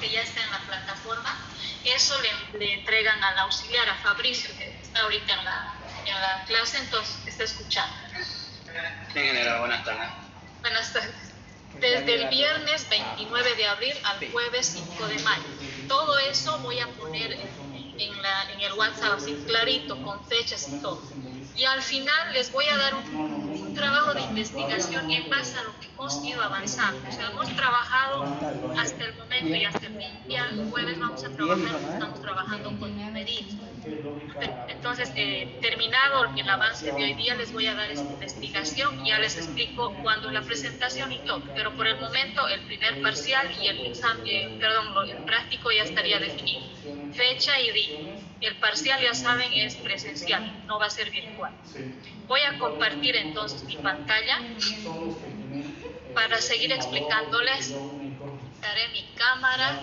que ya está en la plataforma, eso le entregan al auxiliar, a Fabricio, que está ahorita en la clase, entonces está escuchando. Ingeniera, buenas tardes. Buenas tardes. Desde el viernes 29 de abril al jueves 5 de mayo. Todo eso voy a poner en el WhatsApp, así clarito, con fechas y todo. Y al final les voy a dar un trabajo de investigación en base a lo que hemos ido avanzando. O sea, hemos trabajado hasta el momento y hasta el día jueves vamos a trabajar, estamos trabajando con medidas. Entonces, terminado el avance de hoy día, les voy a dar esta investigación y ya les explico cuándo la presentación y todo. Pero por el momento, el primer parcial y el práctico ya estaría definido. Fecha y día. El parcial, ya saben, es presencial, no va a ser virtual. Voy a compartir entonces mi pantalla para seguir explicándoles. Daré mi cámara.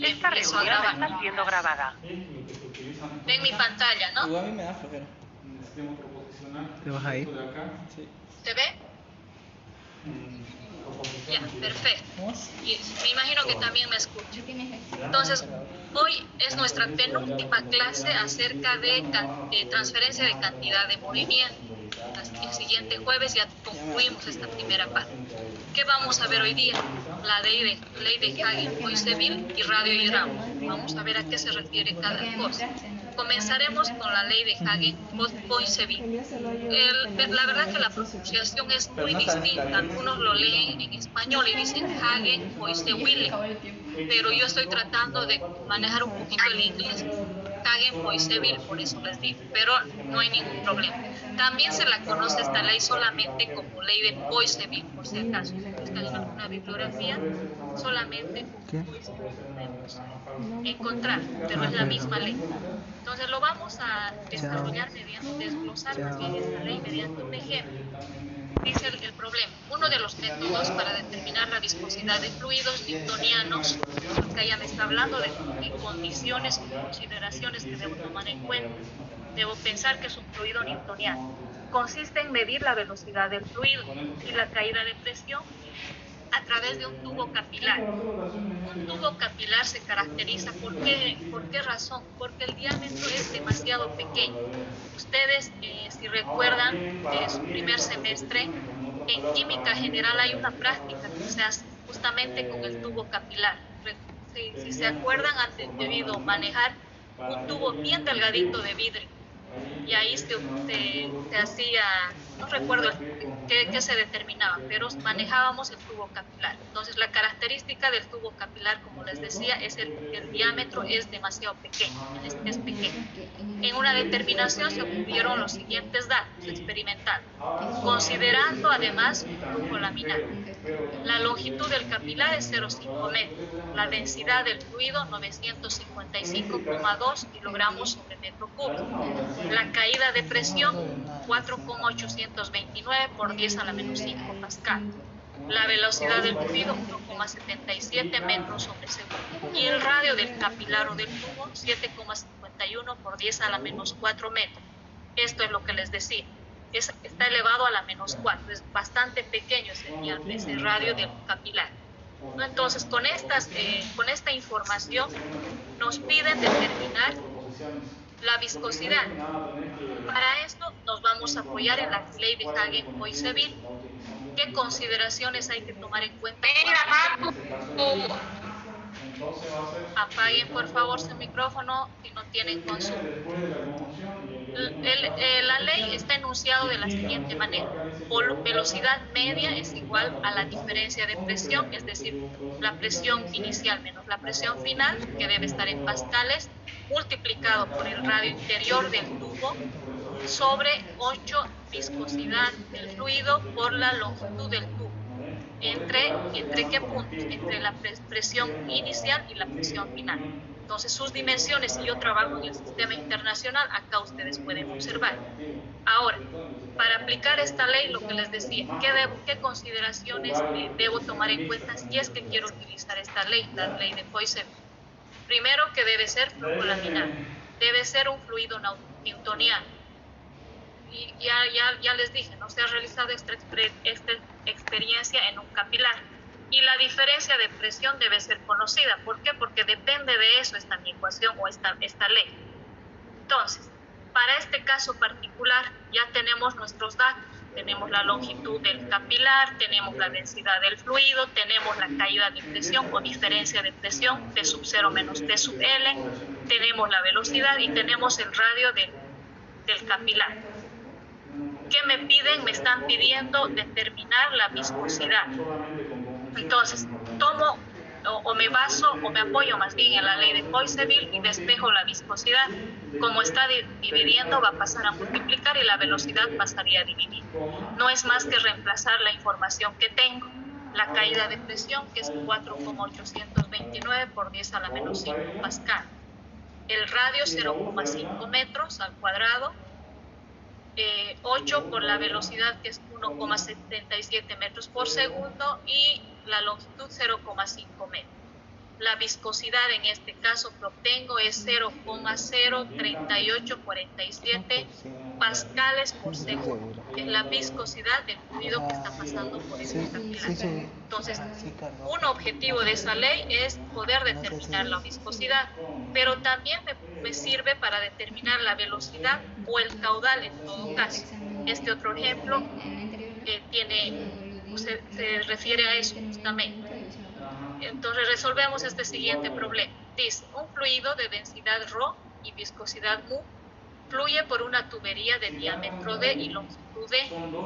Esta reunión está siendo grabada. Ven mi pantalla, ¿no? Igual a mí me da flojera. ¿Te vas ahí? Sí. ¿Se ve? Ya, perfecto. Y me imagino que también me escucha. Entonces, hoy es nuestra penúltima clase acerca de transferencia de cantidad de movimiento. El siguiente jueves ya concluimos esta primera parte. ¿Qué vamos a ver hoy día? La ley de Hagen-Poiseuille y radiohidráulica. Vamos a ver a qué se refiere cada cosa. Comenzaremos con la ley de Hagen-Poiseuille. La verdad que la pronunciación es muy distinta. Algunos lo leen en español y dicen Hagen-Poiseuille, pero yo estoy tratando de manejar un poquito el inglés. Hagen-Poiseuille, por eso les digo, pero no hay ningún problema. También se la conoce esta ley solamente como ley de Poiseuille, por si acaso. Si buscan en alguna bibliografía, solamente podemos encontrar, pero es la misma ley. Entonces lo vamos a desarrollar mediante desglosar más bien esta ley mediante un ejemplo. Dice el problema. Uno de los métodos para determinar la viscosidad de fluidos newtonianos, acá ya me está hablando de condiciones y consideraciones que debo tomar en cuenta. Debo pensar que es un fluido newtoniano. Consiste en medir la velocidad del fluido y la caída de presión a través de un tubo capilar. Un tubo capilar se caracteriza ¿por qué razón? Porque el diámetro es demasiado pequeño. Ustedes, si recuerdan de su primer semestre, en química general hay una práctica que se hace justamente con el tubo capilar. Si se acuerdan, han debido manejar un tubo bien delgadito de vidrio. Y ahí se hacía, no recuerdo qué se determinaba, pero manejábamos el tubo capilar. Entonces la característica del tubo capilar, como les decía, es el diámetro es demasiado pequeño, es pequeño. En una determinación se obtuvieron los siguientes datos experimentales, considerando además un flujo laminar. La longitud del capilar es 0,5 metros, la densidad del fluido 955,2 kilogramos sobre metro cúbico. La caída de presión 4,829 por 10 a la menos 5 pascal. La velocidad del fluido 1,77 metros sobre segundo. Y el radio del capilar o del tubo 7,51 por 10 a la menos 4 metros. Esto es lo que les decía. Está elevado a la menos 4. Es bastante pequeño ese radio del capilar. Entonces, con esta información nos piden determinar la viscosidad. Para esto nos vamos a apoyar en la ley de Hagen-Poiseuille. ¿Qué consideraciones hay que tomar en cuenta? Apaguen por favor su micrófono si no tienen consumo. La ley está enunciado de la siguiente manera. Velocidad media es igual a la diferencia de presión, es decir, la presión inicial menos la presión final, que debe estar en pascales, multiplicado por el radio interior del tubo, sobre 8 viscosidad del fluido por la longitud del tubo. ¿Entre qué puntos? Entre la presión inicial y la presión final. Entonces, sus dimensiones, si yo trabajo en el sistema internacional, acá ustedes pueden observar. Ahora, para aplicar esta ley, lo que les decía, ¿qué consideraciones debo tomar en cuenta si es que quiero utilizar esta ley, la ley de Poiseuille? Primero, que debe ser flujo laminar, debe ser un fluido newtoniano. Y ya les dije, no se ha realizado esta experiencia en un capilar. Y la diferencia de presión debe ser conocida. ¿Por qué? Porque depende de eso esta mi ecuación o esta ley. Entonces, para este caso particular ya tenemos nuestros datos. Tenemos la longitud del capilar, tenemos la densidad del fluido, tenemos la caída de presión o diferencia de presión, T sub 0 menos T sub L, tenemos la velocidad y tenemos el radio del capilar. ¿Qué me piden? Me están pidiendo determinar la viscosidad. Entonces, tomo o me baso o me apoyo más bien en la ley de Coiseville y despejo la viscosidad. Como está dividiendo, va a pasar a multiplicar y la velocidad pasaría a dividir. No es más que reemplazar la información que tengo. La caída de presión, que es 4,829 por 10 a la menos 5 pascal. El radio, 0,5 metros al cuadrado. 8 por la velocidad, que es 1,77 metros por segundo, y la longitud 0,5 metros. La viscosidad en este caso que obtengo es 0,03847 pascales por segundo. Es la viscosidad del fluido que está pasando por este capilar. Entonces, un objetivo de esa ley es poder determinar la viscosidad, pero también me sirve para determinar la velocidad o el caudal en todo caso. Este otro ejemplo se refiere a eso justamente. Entonces resolvemos este siguiente problema. Dice, un fluido de densidad ρ y viscosidad mu fluye por una tubería de diámetro d y longitud d,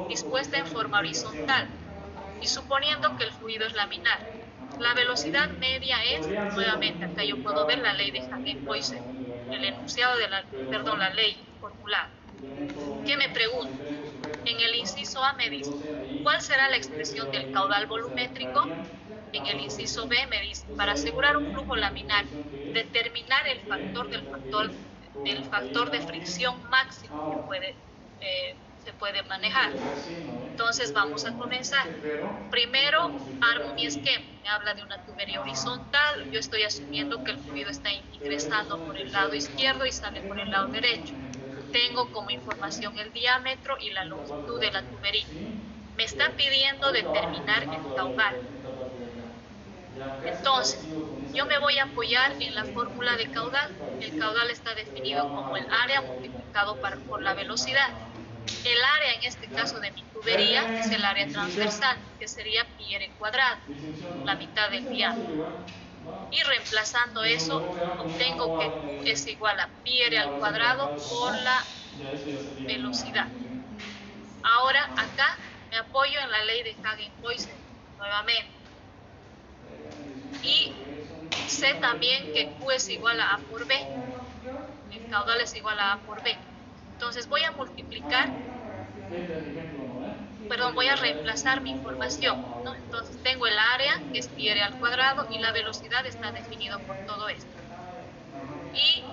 dispuesta en forma horizontal, y suponiendo que el fluido es laminar. La velocidad media es, nuevamente, acá yo puedo ver la ley de Hagen-Poiseuille, el enunciado de la ley formulada. ¿Qué me pregunto? En el inciso A me dice, ¿cuál será la expresión del caudal volumétrico? En el inciso B me dice, para asegurar un flujo laminar, determinar el factor del factor de fricción máximo que se puede manejar. Entonces vamos a comenzar. Primero armo mi esquema. Me habla de una tubería horizontal. Yo estoy asumiendo que el fluido está ingresando por el lado izquierdo y sale por el lado derecho. Tengo como información el diámetro y la longitud de la tubería. Me está pidiendo determinar el caudal. Entonces, yo me voy a apoyar en la fórmula de caudal. El caudal está definido como el área multiplicado por la velocidad. El área, en este caso de mi tubería, es el área transversal, que sería pi r cuadrado, la mitad del diámetro. Y reemplazando eso, obtengo que Q es igual a pi r al cuadrado por la velocidad. Ahora, acá me apoyo en la ley de Hagen-Poiseuille, nuevamente. Y sé también que Q es igual a A por B. El caudal es igual a A por B. Entonces voy a voy a reemplazar mi información, ¿no? Entonces tengo el área, que es pi r al cuadrado, y la velocidad está definido por todo esto. Y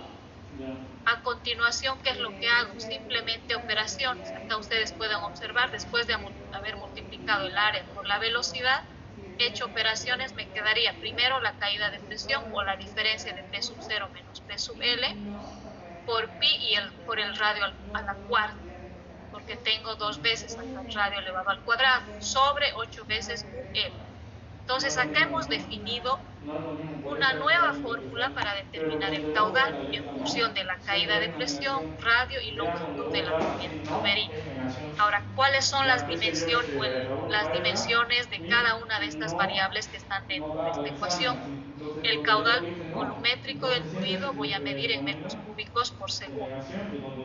a continuación, ¿qué es lo que hago? Simplemente operaciones. Acá ustedes pueden observar, después de haber multiplicado el área por la velocidad, hecho operaciones, me quedaría primero la caída de presión o la diferencia de T sub 0 menos T sub L por pi y por el radio a la cuarta, porque tengo 2 veces acá el radio elevado al cuadrado, sobre 8 veces QL. Entonces acá hemos definido una nueva fórmula para determinar el caudal en función de la caída de presión, radio y longitud de la tubería. Ahora, ¿cuáles son las dimensiones de cada una de estas variables que están dentro de esta ecuación? El caudal volumétrico del fluido voy a medir en metros cúbicos por segundo.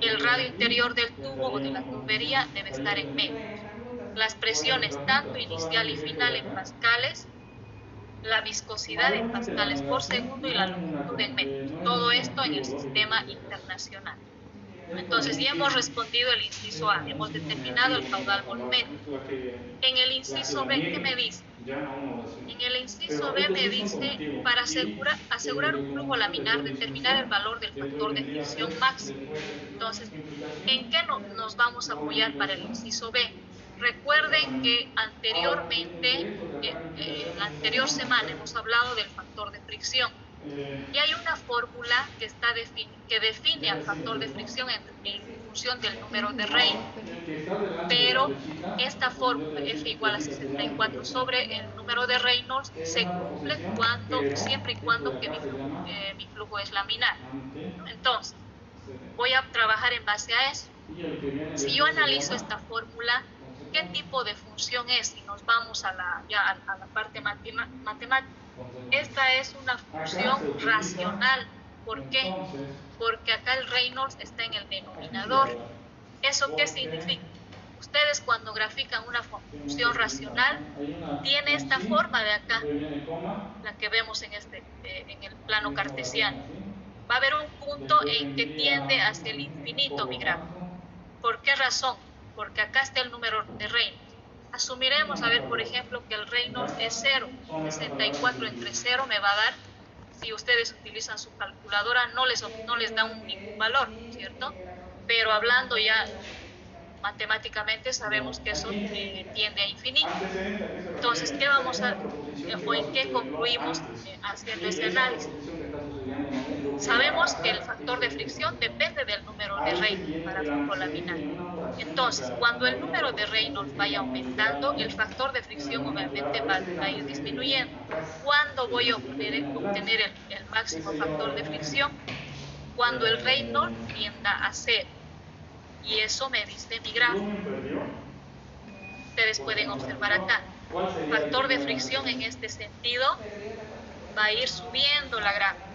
El radio interior del tubo o de la tubería debe estar en metros. Las presiones tanto inicial y final en pascales, la viscosidad en pascales por segundo y la longitud en metros. Todo esto en el sistema internacional. Entonces ya hemos respondido el inciso A, hemos determinado el caudal volumétrico. En el inciso B, ¿qué me dice? En el inciso B me dice, para asegurar un flujo laminar, determinar el valor del factor de fricción máximo. Entonces, ¿en qué nos vamos a apoyar para el inciso B? Recuerden que anteriormente, en la anterior semana, hemos hablado del factor de fricción. Y hay una fórmula que define al factor de fricción en función del número de Reynolds, pero esta fórmula F igual a 64 sobre el número de Reynolds se cumple siempre y cuando que mi flujo es laminar. Entonces, voy a trabajar en base a eso. Si yo analizo esta fórmula, ¿qué tipo de función es? Y nos vamos a la parte matemática. Esta es una función racional. ¿Por qué? Porque acá el Reynolds está en el denominador. ¿Eso qué significa? Ustedes cuando grafican una función racional, tiene esta forma de acá, la que vemos en el plano cartesiano. Va a haber un punto en que tiende hacia el infinito mi gráfico. ¿Por qué razón? Porque acá está el número de Reynolds. Asumiremos, a ver, por ejemplo, que el Reynolds es 0. 64 entre 0 me va a dar, si ustedes utilizan su calculadora, no les da ningún valor, ¿cierto? Pero hablando ya matemáticamente, sabemos que eso tiende a infinito. Entonces, ¿qué vamos a, o en qué concluimos haciendo ese análisis? Sabemos que el factor de fricción depende del número de Reynolds para flujo laminar. Entonces, cuando el número de Reynolds vaya aumentando, el factor de fricción obviamente va a ir disminuyendo. ¿Cuándo voy a obtener el máximo factor de fricción? Cuando el Reynolds tienda a 0. Y eso me dice mi gráfico. Ustedes pueden observar acá. El factor de fricción en este sentido va a ir subiendo la gráfica.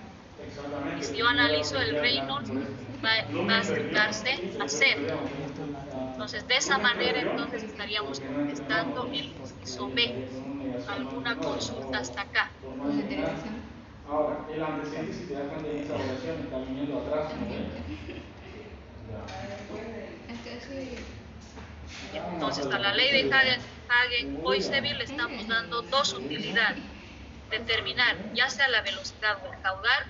Y si yo analizo el Reynolds, va a acercarse a 0. Entonces, de esa manera, entonces estaríamos contestando el inciso B. ¿Alguna consulta hasta acá? Ahora, el antecedente, si te das cuenta de esta oración, está viniendo atrás. Entonces, a la ley de Hagen-Poiseuille le estamos dando dos utilidades. Determinar ya sea la velocidad o el caudal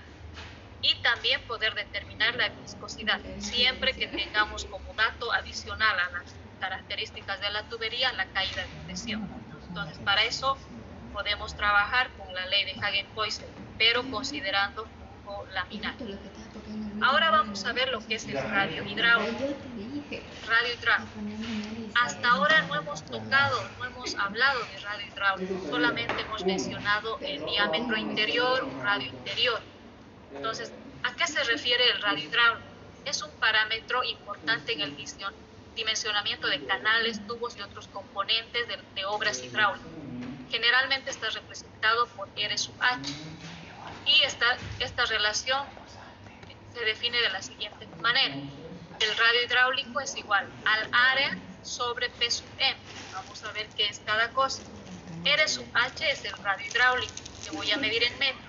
y también poder determinar la viscosidad, siempre que tengamos como dato adicional a las características de la tubería la caída de presión. Entonces, para eso podemos trabajar con la ley de Hagen-Poiseuille, pero considerando flujo laminar. Ahora vamos a ver lo que es el radio hidráulico. Hasta ahora no hemos hablado de radio hidráulico, solamente hemos mencionado el diámetro interior o radio interior. Entonces, ¿a qué se refiere el radio hidráulico? Es un parámetro importante en el dimensionamiento de canales, tubos y otros componentes de obras hidráulicas. Generalmente está representado por R sub H. Y esta relación se define de la siguiente manera. El radio hidráulico es igual al área sobre P sub M. Vamos a ver qué es cada cosa. R sub H es el radio hidráulico, que voy a medir en metros.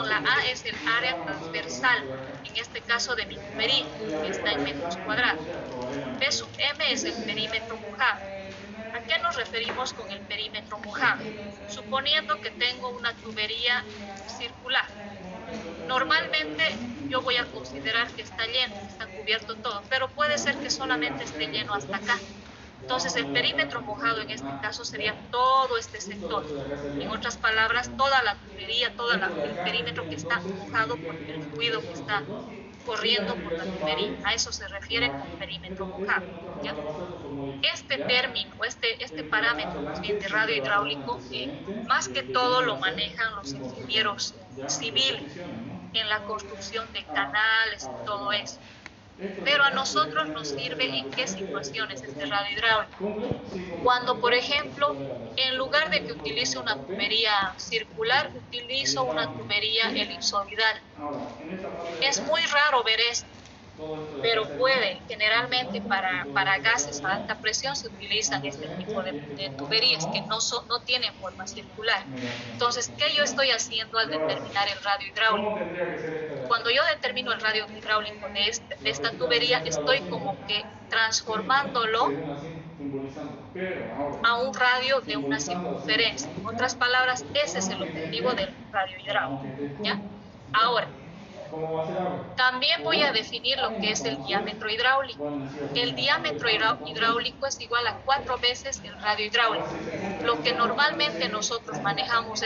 La A es el área transversal, en este caso de mi tubería, que está en metros cuadrados. P sub M es el perímetro mojado. ¿A qué nos referimos con el perímetro mojado? Suponiendo que tengo una tubería circular. Normalmente yo voy a considerar que está lleno, está cubierto todo, pero puede ser que solamente esté lleno hasta acá. Entonces el perímetro mojado en este caso sería todo este sector. En otras palabras, toda la tubería, el perímetro que está mojado por el fluido que está corriendo por la tubería. A eso se refiere con perímetro mojado, ¿ya? Este término, este parámetro de radio hidráulico, más que todo lo manejan los ingenieros civiles en la construcción de canales y todo eso. Pero a nosotros nos sirve en qué situaciones este radio hidráulico. Cuando, por ejemplo, en lugar de que utilice una tubería circular, utilizo una tubería elipsoidal. Es muy raro ver esto, pero generalmente para gases a alta presión se utilizan este tipo de tuberías que no tienen forma circular. Entonces, ¿qué yo estoy haciendo al determinar el radio hidráulico? Cuando yo determino el radio hidráulico de esta tubería, estoy como que transformándolo a un radio de una circunferencia. En otras palabras, ese es el objetivo del radio hidráulico, ¿ya? Ahora, también voy a definir lo que es el diámetro hidráulico. El diámetro hidráulico es igual a 4 veces el radio hidráulico. Lo que normalmente nosotros manejamos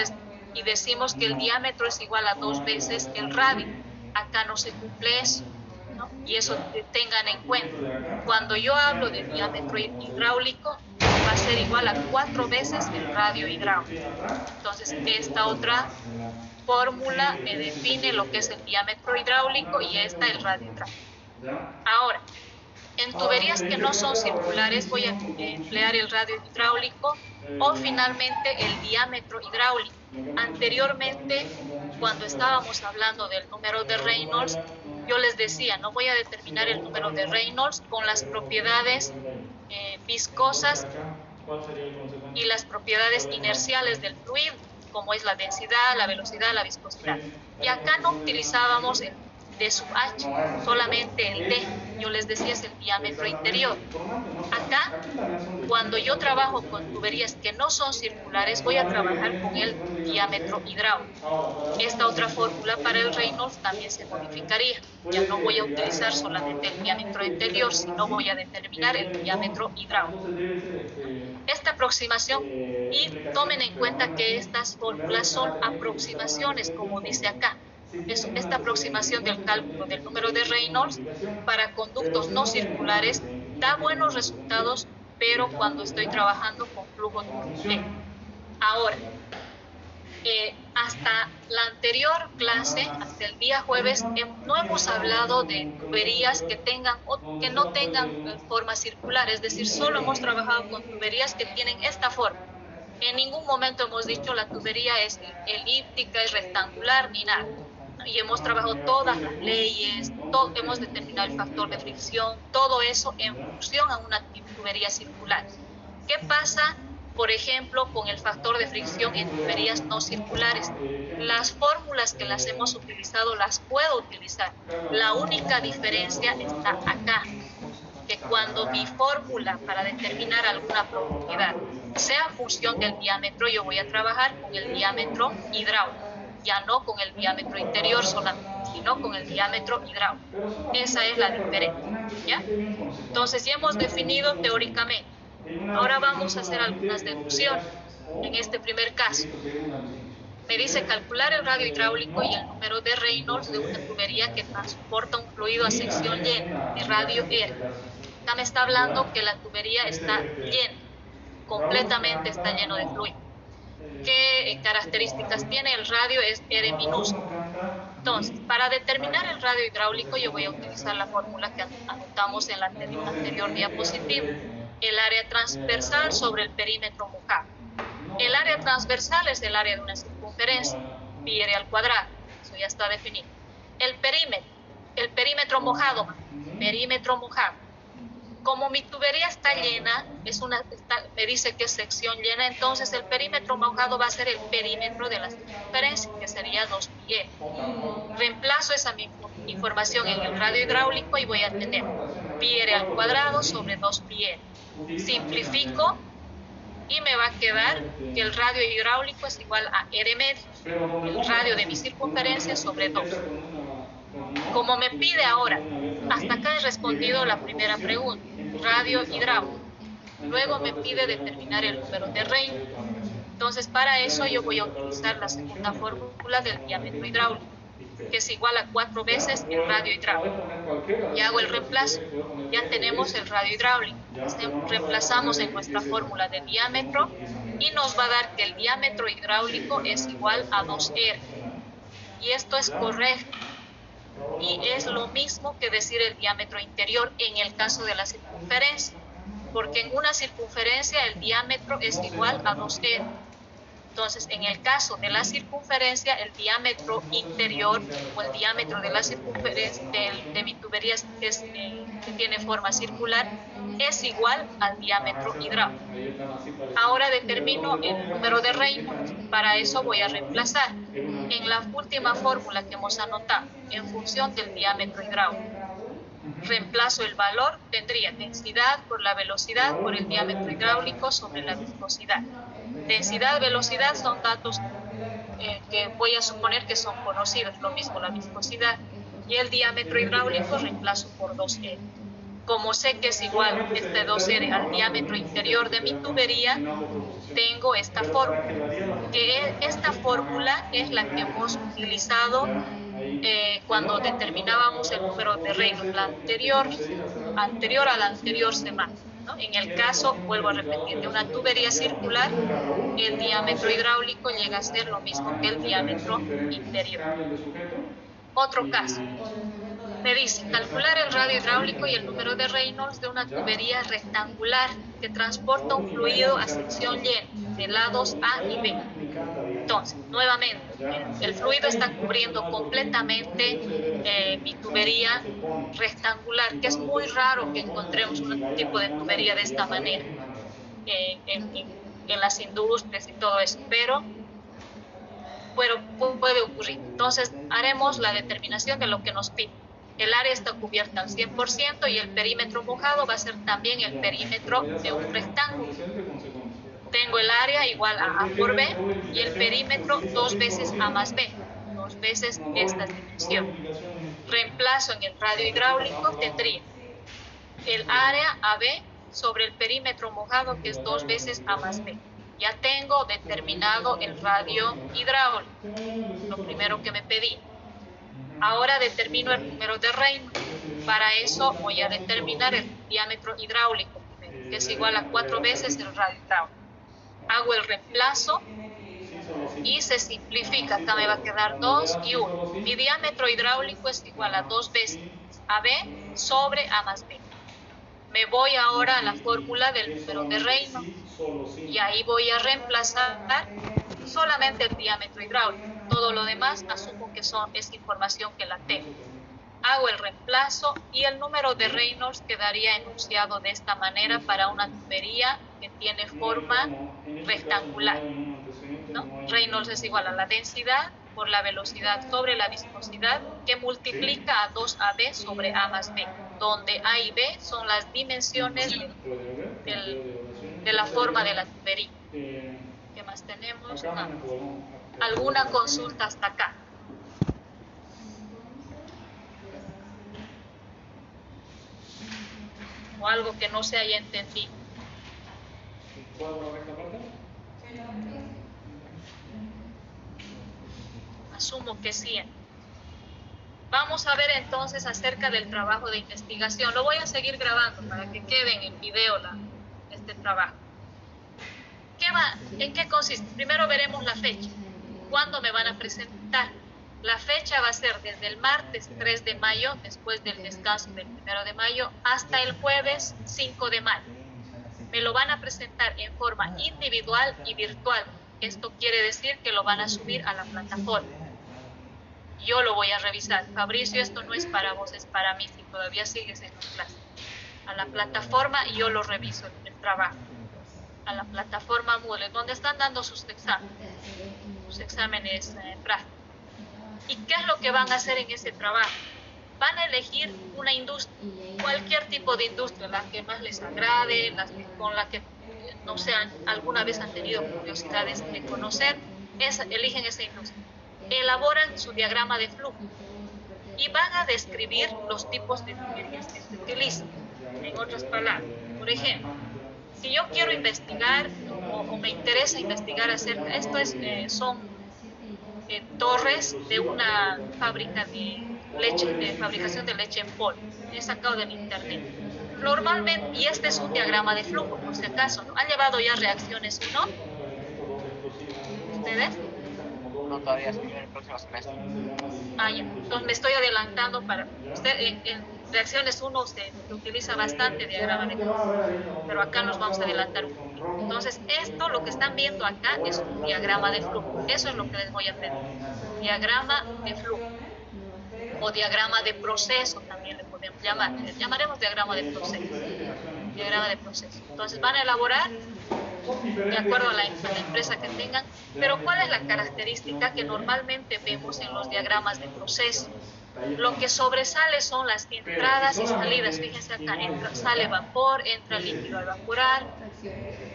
y decimos que el diámetro es igual a 2 veces el radio. Acá no se cumple eso, ¿no? Y eso tengan en cuenta. Cuando yo hablo de diámetro hidráulico, va a ser igual a 4 veces el radio hidráulico. Entonces, esta otra fórmula me define lo que es el diámetro hidráulico y esta el radio hidráulico. Ahora, en tuberías que no son circulares voy a emplear el radio hidráulico o finalmente el diámetro hidráulico. Anteriormente, cuando estábamos hablando del número de Reynolds, yo les decía, no voy a determinar el número de Reynolds con las propiedades viscosas y las propiedades inerciales del fluido, como es la densidad, la velocidad, la viscosidad. Y acá no utilizábamos el D sub H, solamente el D, yo les decía es el diámetro interior. Acá, cuando yo trabajo con tuberías que no son circulares, voy a trabajar con el diámetro hidráulico. Esta otra fórmula para el Reynolds también se modificaría. Ya no voy a utilizar solamente el diámetro interior, sino voy a determinar el diámetro hidráulico. Esta aproximación, y tomen en cuenta que estas fórmulas son aproximaciones, como dice acá. Esta aproximación del cálculo del número de Reynolds para conductos no circulares da buenos resultados, pero cuando estoy trabajando con flujo turbulento. Ahora, hasta la anterior clase, hasta el día jueves, no hemos hablado de tuberías que tengan o que no tengan forma circular, es decir, solo hemos trabajado con tuberías que tienen esta forma. En ningún momento hemos dicho la tubería es elíptica, es rectangular, ni nada. Y hemos trabajado todas las leyes, hemos determinado el factor de fricción, todo eso en función a una tubería circular. ¿Qué pasa, por ejemplo, con el factor de fricción en tuberías no circulares? Las fórmulas que las hemos utilizado las puedo utilizar. La única diferencia está acá, que cuando mi fórmula para determinar alguna propiedad sea en función del diámetro, yo voy a trabajar con el diámetro hidráulico. Ya no con el diámetro interior solamente, sino con el diámetro hidráulico. Esa es la diferencia, ¿ya? Entonces, ya hemos definido teóricamente. Ahora vamos a hacer algunas deducciones. En este primer caso, me dice calcular el radio hidráulico y el número de Reynolds de una tubería que transporta un fluido a sección llena de radio R. Acá me está hablando que la tubería está llena, completamente está lleno de fluido. ¿Qué características tiene? El radio es R minúsculo. Entonces, para determinar el radio hidráulico yo voy a utilizar la fórmula que anotamos en la anterior diapositiva. El área transversal sobre el perímetro mojado. El área transversal es el área de una circunferencia, pi r al cuadrado, eso ya está definido. El perímetro mojado, como mi tubería está llena, me dice que es sección llena, entonces el perímetro mojado va a ser el perímetro de la circunferencia, que sería 2πr. Reemplazo esa información en el radio hidráulico y voy a tener πr al cuadrado sobre 2πr. Simplifico y me va a quedar que el radio hidráulico es igual a r medio, el radio de mi circunferencia sobre 2. Como me pide ahora, hasta acá he respondido la primera pregunta, radio hidráulico. Luego me pide determinar el número de Reynolds. Entonces, para eso yo voy a utilizar la segunda fórmula del diámetro hidráulico, que es igual a 4 veces el radio hidráulico. Y hago el reemplazo. Ya tenemos el radio hidráulico. Reemplazamos en nuestra fórmula de diámetro y nos va a dar que el diámetro hidráulico es igual a 2R. Y esto es correcto. Y es lo mismo que decir el diámetro interior en el caso de la circunferencia, porque en una circunferencia el diámetro es igual a 2R. Entonces, en el caso de la circunferencia, el diámetro interior o el diámetro de la circunferencia de mi tubería que tiene forma circular es igual al diámetro hidráulico. Ahora determino el número de Reynolds. Para eso voy a reemplazar en la última fórmula que hemos anotado en función del diámetro hidráulico. Reemplazo el valor, tendría densidad por la velocidad por el diámetro hidráulico sobre la viscosidad. Densidad, velocidad son datos que voy a suponer que son conocidos, lo mismo la viscosidad. Y el diámetro hidráulico reemplazo por 2R. Como sé que es igual este 2R al diámetro interior de mi tubería, tengo esta fórmula. Esta fórmula es la que hemos utilizado cuando determinábamos el número de Reynolds la anterior a la anterior semana, ¿no? En el caso, vuelvo a repetir, de una tubería circular, el diámetro hidráulico llega a ser lo mismo que el diámetro interior. Otro caso, me dice calcular el radio hidráulico y el número de Reynolds de una tubería rectangular que transporta un fluido a sección llena de lados A y B. Entonces, nuevamente, el fluido está cubriendo completamente mi tubería rectangular, que es muy raro que encontremos un tipo de tubería de esta manera en las industrias y todo eso, pero puede ocurrir. Entonces, haremos la determinación de lo que nos pide. El área está cubierta al 100% y el perímetro mojado va a ser también el perímetro de un rectángulo. Tengo el área igual a A por B y el perímetro 2 veces A más B, 2 veces esta dimensión. Reemplazo en el radio hidráulico, tendría el área AB sobre el perímetro mojado, que es 2 veces A más B. Ya tengo determinado el radio hidráulico, lo primero que me pedí. Ahora determino el número de Reynolds. Para eso voy a determinar el diámetro hidráulico, que es igual a 4 veces el radio hidráulico. Hago el reemplazo y se simplifica. Acá me va a quedar 2 y 1. Mi diámetro hidráulico es igual a 2 veces AB sobre A más B. Me voy ahora a la fórmula del número de Reynolds y ahí voy a reemplazar solamente el diámetro hidráulico. Todo lo demás asumo que es información que la tengo. Hago el reemplazo y el número de Reynolds quedaría enunciado de esta manera para una tubería que tiene forma rectangular, ¿no? Reynolds es igual a la densidad por la velocidad sobre la viscosidad, que multiplica a 2AB sobre A más B, donde A y B son las dimensiones de la forma de la tubería. ¿Qué más tenemos? ¿Alguna consulta hasta acá? O algo que no se haya entendido. Asumo que sí. Vamos a ver entonces acerca del trabajo de investigación. Lo voy a seguir grabando para que quede en el video este trabajo. ¿En qué consiste? Primero veremos la fecha. ¿Cuándo me van a presentar? La fecha va a ser desde el martes 3 de mayo, después del descanso del 1 de mayo, hasta el jueves 5 de mayo. Me lo van a presentar en forma individual y virtual. Esto quiere decir que lo van a subir a la plataforma. Yo lo voy a revisar. Fabricio, esto no es para vos, es para mí, si todavía sigues en la clase. A la plataforma y yo lo reviso, el trabajo. A la plataforma Moodle, donde están dando sus exámenes prácticos. ¿Y qué es lo que van a hacer en ese trabajo? Van a elegir una industria, cualquier tipo de industria, la que más les agrade, con la que no sean, alguna vez han tenido curiosidades de conocer, eligen esa industria. Elaboran su diagrama de flujo y van a describir los tipos de tuberías que se utilizan. En otras palabras, por ejemplo, si yo quiero investigar o me interesa investigar acerca, son torres de una fábrica de leche, de fabricación de leche en polvo. He sacado del internet. Normalmente, y este es un diagrama de flujo, por si acaso, ¿no? ¿Han llevado ya reacciones 1? ¿Ustedes? No, todavía se viene el próximo semestre. Ya. Entonces me estoy adelantando para usted. En reacciones 1 se utiliza bastante diagrama de flujo, pero acá nos vamos a adelantar un poquito. Entonces, lo que están viendo acá es un diagrama de flujo. Eso es lo que les voy a pedir. Diagrama de flujo. O diagrama de proceso también le podemos llamar. Le llamaremos diagrama de proceso. Diagrama de proceso. Entonces van a elaborar de acuerdo a la empresa que tengan, pero ¿cuál es la característica que normalmente vemos en los diagramas de proceso? Lo que sobresale son las entradas y salidas. Fíjense acá, sale vapor, entra líquido al evaporar,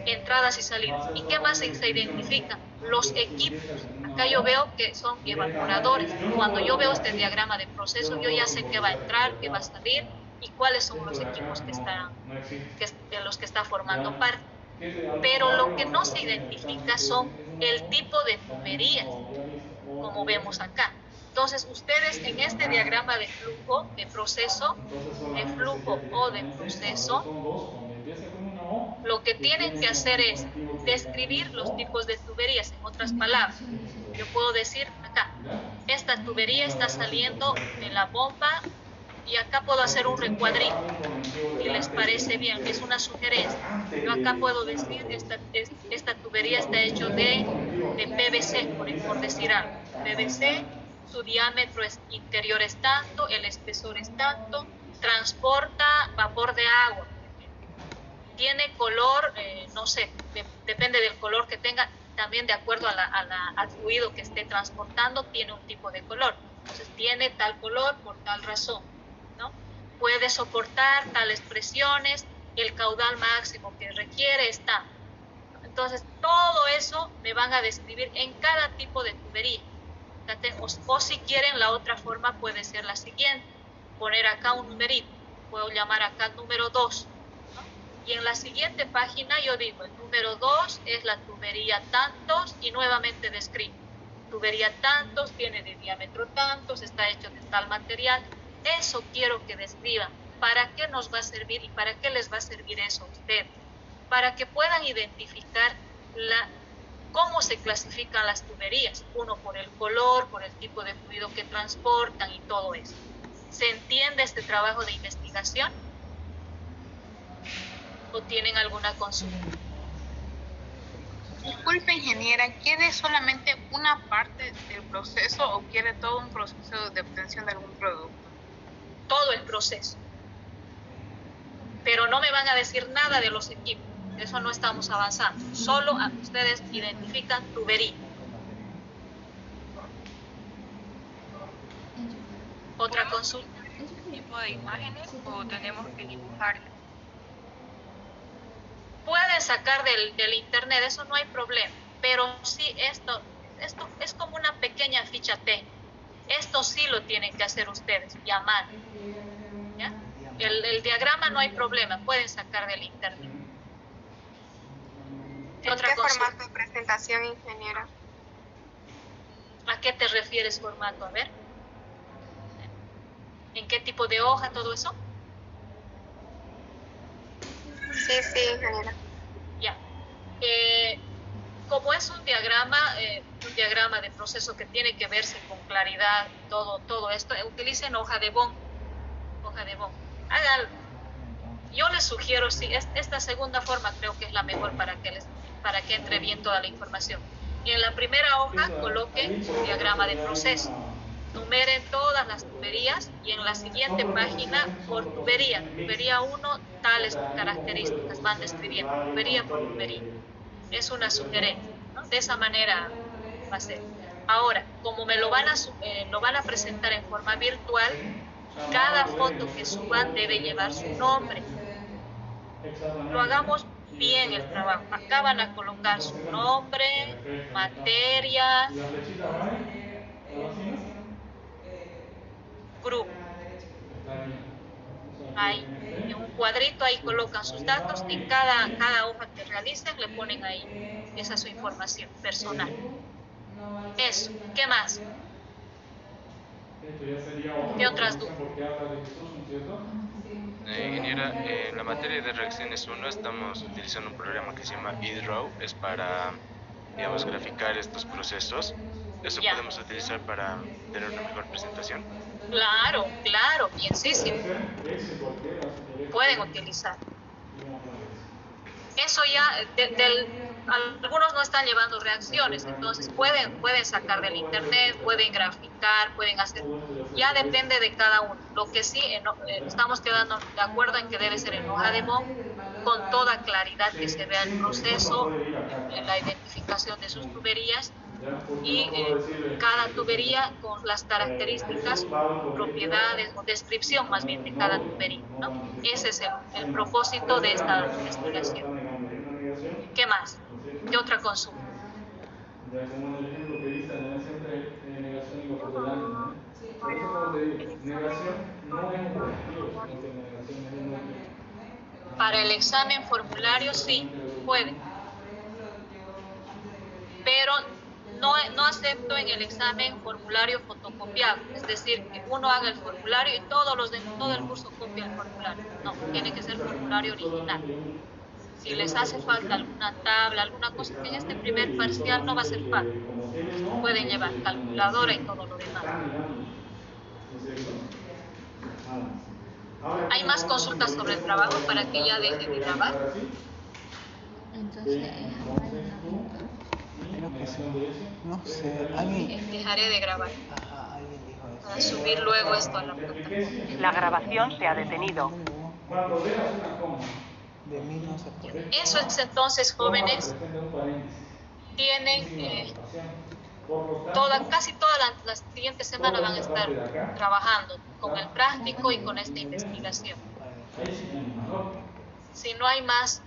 entradas y salidas. ¿Y qué más se identifica? Los equipos. Acá yo veo que son evaporadores. Cuando yo veo este diagrama de proceso, yo ya sé qué va a entrar, qué va a salir y cuáles son los equipos de los que está formando parte. Pero lo que no se identifica son el tipo de tuberías, como vemos acá. Entonces, ustedes en este diagrama de flujo, de proceso, de flujo o de proceso, lo que tienen que hacer es describir los tipos de tuberías, en otras palabras. Yo puedo decir acá, esta tubería está saliendo de la bomba y acá puedo hacer un recuadrito, si les parece bien, es una sugerencia. Yo acá puedo decir, esta tubería está hecha de PVC, por decir algo. PVC, su diámetro interior es tanto, el espesor es tanto, transporta vapor de agua. Tiene color, no sé, depende del color que tenga, también de acuerdo al fluido que esté transportando, tiene un tipo de color. Entonces, tiene tal color por tal razón, ¿no? Puede soportar tales presiones, el caudal máximo que requiere está. Entonces, todo eso me van a describir en cada tipo de tubería. O si quieren, la otra forma puede ser la siguiente, poner acá un numerito, puedo llamar acá el número 2. Y en la siguiente página yo digo, el número 2 es la tubería tantos y nuevamente describo. Tubería tantos, tiene de diámetro tantos, está hecho de tal material. Eso quiero que describan. ¿Para qué nos va a servir y para qué les va a servir eso a ustedes? Para que puedan identificar cómo se clasifican las tuberías. Uno por el color, por el tipo de fluido que transportan y todo eso. ¿Se entiende este trabajo de investigación? ¿O tienen alguna consulta? Disculpe, ingeniera, ¿quiere solamente una parte del proceso o quiere todo un proceso de obtención de algún producto? Todo el proceso. Pero no me van a decir nada de los equipos. Eso no estamos avanzando. Solo ustedes identifican tubería. ¿Otra consulta? ¿Tipo de imágenes o tenemos que dibujarlas? Pueden sacar del internet, eso no hay problema, pero sí esto es como una pequeña ficha técnica. Esto sí lo tienen que hacer ustedes, y a mano. ¿Ya? El diagrama no hay problema, pueden sacar del internet. ¿En qué formato de presentación, ingeniera? ¿A qué te refieres formato? A ver. ¿En qué tipo de hoja, todo eso? Sí, ingeniera. Ya. Como es un diagrama de proceso que tiene que verse con claridad, todo esto, utilicen hoja de Bond. Háganlo. Yo les sugiero, sí, esta segunda forma creo que es la mejor para que entre bien toda la información. Y en la primera hoja coloquen su diagrama de proceso. Numeren todas las tuberías y en la siguiente página por tubería. Tubería 1, tales características van describiendo, tubería por tubería. Es una sugerencia, ¿no? De esa manera va a ser. Ahora, como me lo van a presentar en forma virtual, cada foto que suban debe llevar su nombre. Lo hagamos bien el trabajo. Acá van a colocar su nombre, materia, grupo. Ahí, en un cuadrito ahí colocan sus datos, en cada hoja que realicen le ponen ahí, esa es su información personal. Eso, ¿qué más? ¿Qué otras dudas? Ingeniera, en la materia de reacciones 1 estamos utilizando un programa que se llama eDraw, es para, digamos, graficar estos procesos. ¿Eso Ya. podemos utilizar para tener una mejor presentación? Claro, bienísimo. Pueden utilizar. Eso ya, algunos no están llevando reacciones, entonces pueden sacar del internet, pueden graficar, pueden hacer, ya depende de cada uno. Lo que sí, estamos quedando de acuerdo en que debe ser en hoja de Bond, con toda claridad que se vea el proceso, la identificación de sus tuberías y cada tubería con las características, propiedades o descripción más bien de cada tubería, ¿no? Ese es el propósito de esta investigación. ¿Qué más? ¿Qué otra consulta? Ya como en el ejemplo que diste, entre negación y hipotelámica, ¿no? Por eso como te digo, negación no es un objetivo, sino que negación es un objetivo. Para el examen formulario sí, puede. Pero no acepto en el examen formulario fotocopiado, es decir, que uno haga el formulario y todo el curso copia el formulario. No, tiene que ser formulario original. Si les hace falta alguna tabla, alguna cosa que en este primer parcial no va a ser falta, pueden llevar calculadora y todo lo demás. ¿Hay más consultas sobre el trabajo para que ya deje de grabar? Entonces, no sé, alguien... Dejaré de grabar. Ajá, alguien dijo eso. Para subir luego esto a la plataforma. La grabación se ha detenido. Cuando veas una coma, De mí no se puede. Eso es entonces, jóvenes, tienen casi todas las siguientes semanas van a estar trabajando con el práctico y con esta investigación. Si no hay más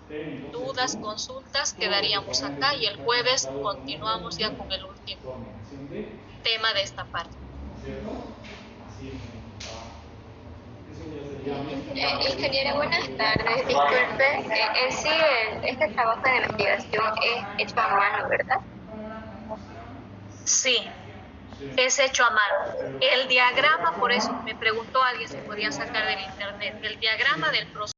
dudas, consultas, quedaríamos acá y el jueves continuamos ya con el último tema de esta parte. Ingeniera, buenas tardes. Disculpe, en sí este trabajo de investigación es hecho a mano, ¿verdad? Sí, es hecho a mano. El diagrama, por eso me preguntó alguien si podía sacar del internet, el diagrama del proceso.